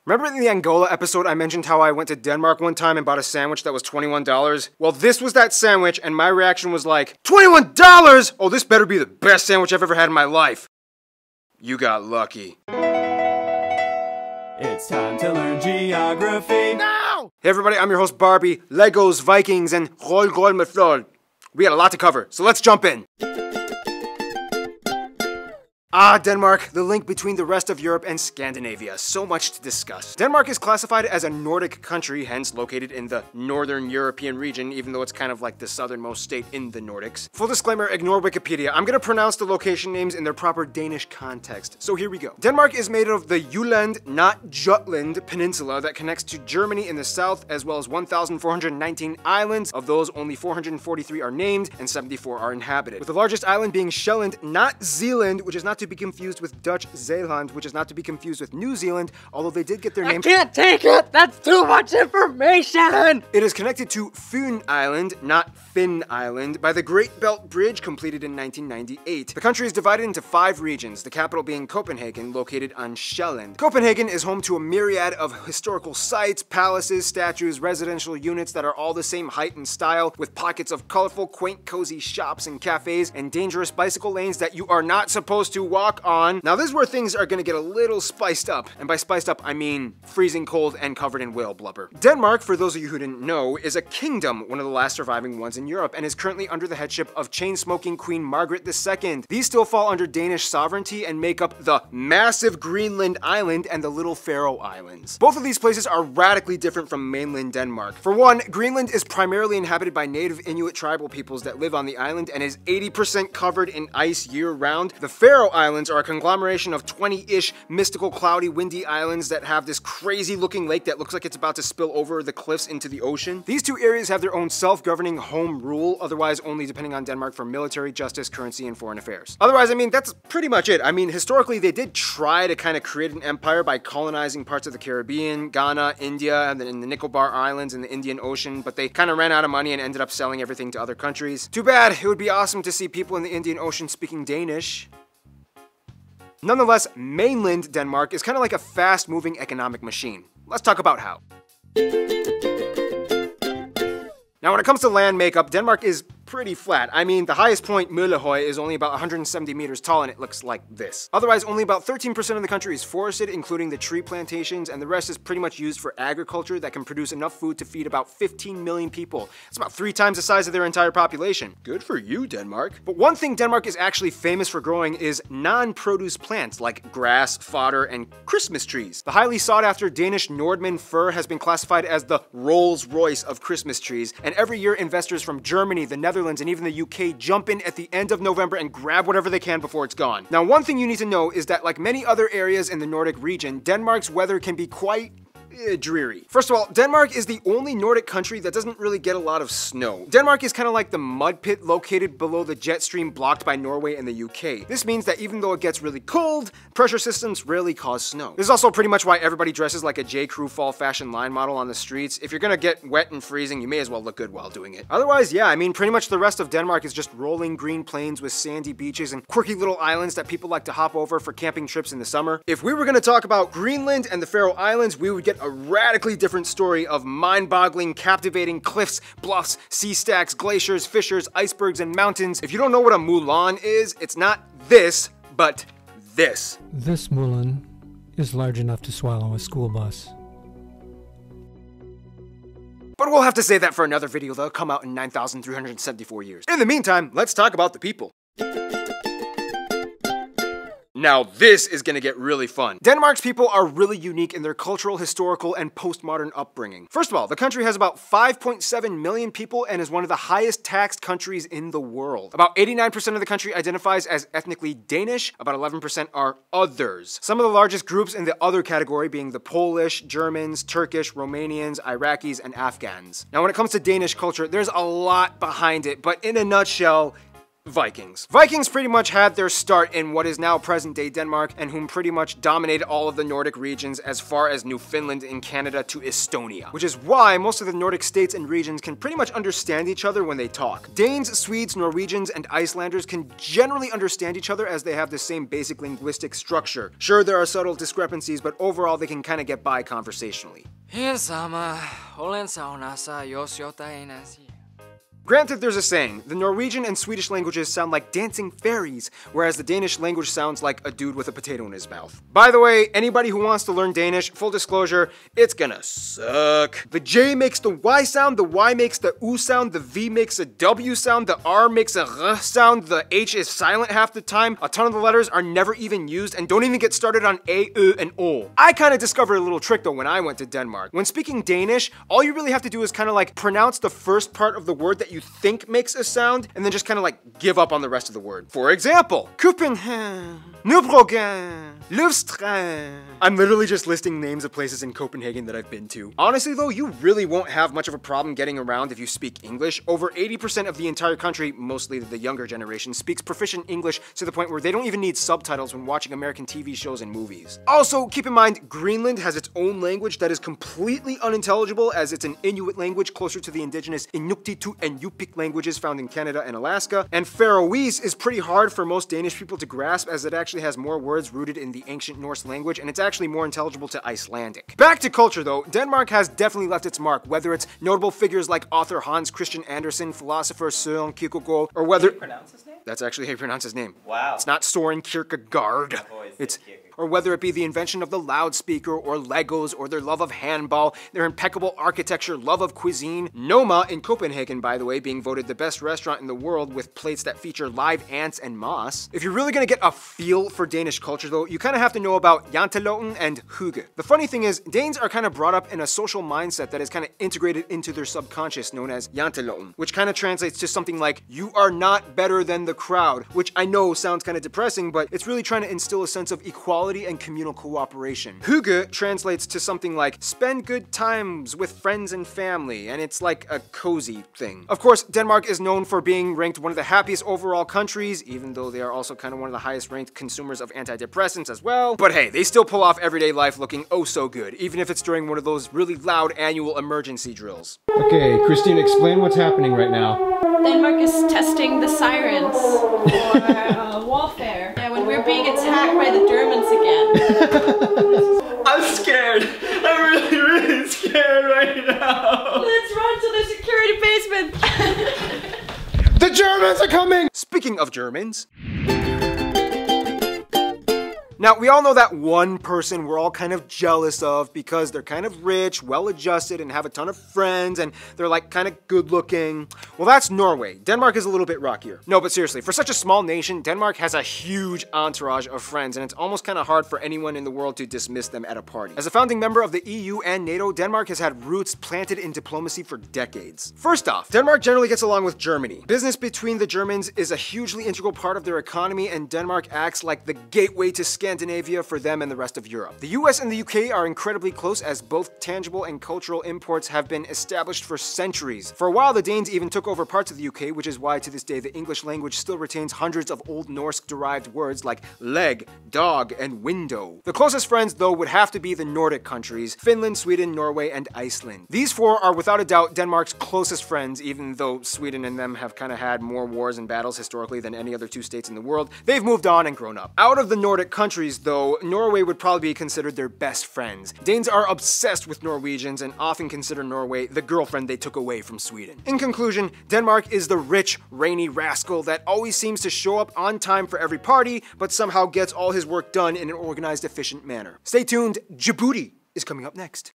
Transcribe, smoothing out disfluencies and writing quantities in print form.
Remember in the Angola episode I mentioned how I went to Denmark one time and bought a sandwich that was $21? Well, this was that sandwich and my reaction was like, $21?! Oh, this better be the best sandwich I've ever had in my life. You got lucky. It's time to learn geography now! Hey everybody, I'm your host Barbie, Legos, Vikings, and Roll Method. We got a lot to cover, so let's jump in. Denmark, the link between the rest of Europe and Scandinavia. So much to discuss. Denmark is classified as a Nordic country, hence located in the Northern European region, even though it's kind of like the southernmost state in the Nordics. Full disclaimer, ignore Wikipedia. I'm gonna pronounce the location names in their proper Danish context. So here we go. Denmark is made of the Jutland, not Jutland, peninsula that connects to Germany in the south, as well as 1,419 islands. Of those, only 443 are named, and 74 are inhabited. With the largest island being Sjælland, not Zealand, which is not to be confused with Dutch Zeeland, which is not to be confused with New Zealand, although they did get their name. I can't take it! That's too much information! It is connected to Fyn Island, not Finn Island, by the Great Belt Bridge completed in 1998. The country is divided into 5 regions, the capital being Copenhagen, located on Sjælland. Copenhagen is home to a myriad of historical sites, palaces, statues, residential units that are all the same height and style, with pockets of colorful, quaint, cozy shops and cafes, and dangerous bicycle lanes that you are not supposed to walk on. Now this is where things are gonna get a little spiced up, and by spiced up I mean freezing cold and covered in whale blubber. Denmark, for those of you who didn't know, is a kingdom, one of the last surviving ones in Europe, and is currently under the headship of chain-smoking Queen Margaret II. These still fall under Danish sovereignty and make up the massive Greenland Island and the little Faroe Islands. Both of these places are radically different from mainland Denmark. For one, Greenland is primarily inhabited by native Inuit tribal peoples that live on the island and is 80% covered in ice year-round. The Faroe Islands are a conglomeration of 20-ish mystical, cloudy, windy islands that have this crazy-looking lake that looks like it's about to spill over the cliffs into the ocean. These two areas have their own self-governing home rule, otherwise only depending on Denmark for military, justice, currency, and foreign affairs. Otherwise, I mean, that's pretty much it. I mean, historically, they did try to kind of create an empire by colonizing parts of the Caribbean, Ghana, India, and then in the Nicobar Islands in the Indian Ocean, but they kind of ran out of money and ended up selling everything to other countries. Too bad. It would be awesome to see people in the Indian Ocean speaking Danish. Nonetheless, mainland Denmark is kind of like a fast-moving economic machine. Let's talk about how. Now, when it comes to land makeup, Denmark is pretty flat. I mean, the highest point, Møllehøj, is only about 170 meters tall and it looks like this. Otherwise, only about 13% of the country is forested, including the tree plantations, and the rest is pretty much used for agriculture that can produce enough food to feed about 15 million people. It's about 3 times the size of their entire population. Good for you, Denmark. But one thing Denmark is actually famous for growing is non-produce plants like grass, fodder, and Christmas trees. The highly sought-after Danish Nordmann fir has been classified as the Rolls-Royce of Christmas trees, and every year investors from Germany, the Netherlands, and even the UK jump in at the end of November and grab whatever they can before it's gone. Now, one thing you need to know is that like many other areas in the Nordic region, Denmark's weather can be quite dreary. First of all, Denmark is the only Nordic country that doesn't really get a lot of snow. Denmark is kind of like the mud pit located below the jet stream blocked by Norway and the UK. This means that even though it gets really cold, pressure systems rarely cause snow. This is also pretty much why everybody dresses like a J. Crew fall fashion line model on the streets. If you're gonna get wet and freezing, you may as well look good while doing it. Otherwise, yeah, I mean, pretty much the rest of Denmark is just rolling green plains with sandy beaches and quirky little islands that people like to hop over for camping trips in the summer. If we were gonna talk about Greenland and the Faroe Islands, we would get a radically different story of mind-boggling, captivating cliffs, bluffs, sea stacks, glaciers, fissures, icebergs, and mountains. If you don't know what a Mulan is, it's not this, but this. This Mulan is large enough to swallow a school bus. But we'll have to save that for another video that'll come out in 9,374 years. In the meantime, let's talk about the people. Now this is gonna get really fun. Denmark's people are really unique in their cultural, historical, and postmodern upbringing. First of all, the country has about 5.7 million people and is one of the highest taxed countries in the world. About 89% of the country identifies as ethnically Danish, about 11% are others. Some of the largest groups in the other category being the Polish, Germans, Turkish, Romanians, Iraqis, and Afghans. Now when it comes to Danish culture, there's a lot behind it, but in a nutshell, Vikings. Vikings pretty much had their start in what is now present-day Denmark, and whom pretty much dominated all of the Nordic regions as far as Newfoundland and Canada to Estonia, which is why most of the Nordic states and regions can pretty much understand each other when they talk. Danes, Swedes, Norwegians, and Icelanders can generally understand each other as they have the same basic linguistic structure. Sure, there are subtle discrepancies, but overall they can kind of get by conversationally. Granted, there's a saying, the Norwegian and Swedish languages sound like dancing fairies, whereas the Danish language sounds like a dude with a potato in his mouth. By the way, anybody who wants to learn Danish, full disclosure, it's gonna suck. The J makes the Y sound, the Y makes the U sound, the V makes a W sound, the R makes a R sound, the H is silent half the time, a ton of the letters are never even used, and don't even get started on A, U, and O. I kind of discovered a little trick though when I went to Denmark. When speaking Danish, all you really have to do is kind of like pronounce the first part of the word that you think makes a sound, and then just kind of like give up on the rest of the word. For example, Copenhagen, Nybroggen, Løvstrand. I'm literally just listing names of places in Copenhagen that I've been to. Honestly though, you really won't have much of a problem getting around if you speak English. Over 80% of the entire country, mostly the younger generation, speaks proficient English to the point where they don't even need subtitles when watching American TV shows and movies. Also, keep in mind, Greenland has its own language that is completely unintelligible, as it's an Inuit language closer to the indigenous Inuktitut and Yupik languages found in Canada and Alaska. And Faroese is pretty hard for most Danish people to grasp, as it actually has more words rooted in the ancient Norse language, and it's actually more intelligible to Icelandic. Back to culture though, Denmark has definitely left its mark, whether it's notable figures like author Hans Christian Andersen, philosopher Søren Kierkegaard, or whether— Can you pronounce his name? That's actually how you pronounce his name. Wow. It's not Søren Kierkegaard. It's or whether it be the invention of the loudspeaker, or Legos, or their love of handball, their impeccable architecture, love of cuisine. Noma in Copenhagen, by the way, being voted the best restaurant in the world with plates that feature live ants and moss. If you're really gonna get a feel for Danish culture though, you kind of have to know about janteloven and hygge. The funny thing is, Danes are kind of brought up in a social mindset that is kind of integrated into their subconscious, known as janteloven, which kind of translates to something like, you are not better than the crowd, which I know sounds kind of depressing, but it's really trying to instill a sense of equality and communal cooperation. Hygge translates to something like spend good times with friends and family, and it's like a cozy thing. Of course, Denmark is known for being ranked one of the happiest overall countries, even though they are also kind of one of the highest ranked consumers of antidepressants as well. But hey, they still pull off everyday life looking oh so good, even if it's during one of those really loud annual emergency drills. Okay, Christine, explain what's happening right now. Denmark is testing the sirens for warfare. Yeah, when we're being attacked by the Germans again. I'm scared. I'm really, really scared right now. Let's run to the security basement. The Germans are coming! Speaking of Germans. Now, we all know that one person we're all kind of jealous of because they're kind of rich, well-adjusted, and have a ton of friends, and they're like kind of good-looking. Well, that's Norway. Denmark is a little bit rockier. No, but seriously, for such a small nation, Denmark has a huge entourage of friends, and it's almost kind of hard for anyone in the world to dismiss them at a party. As a founding member of the EU and NATO, Denmark has had roots planted in diplomacy for decades. First off, Denmark generally gets along with Germany. Business between the Germans is a hugely integral part of their economy, and Denmark acts like the gateway to Scandinavia for them and the rest of Europe. The US and the UK are incredibly close, as both tangible and cultural imports have been established for centuries. For a while, the Danes even took over parts of the UK, which is why to this day the English language still retains hundreds of Old Norse-derived words like leg, dog, and window. The closest friends, though, would have to be the Nordic countries: Finland, Sweden, Norway, and Iceland. These four are without a doubt Denmark's closest friends, even though Sweden and them have kind of had more wars and battles historically than any other two states in the world. They've moved on and grown up. Out of the Nordic countries, though, Norway would probably be considered their best friends. Danes are obsessed with Norwegians and often consider Norway the girlfriend they took away from Sweden. In conclusion, Denmark is the rich, rainy rascal that always seems to show up on time for every party, but somehow gets all his work done in an organized, efficient manner. Stay tuned, Djibouti is coming up next.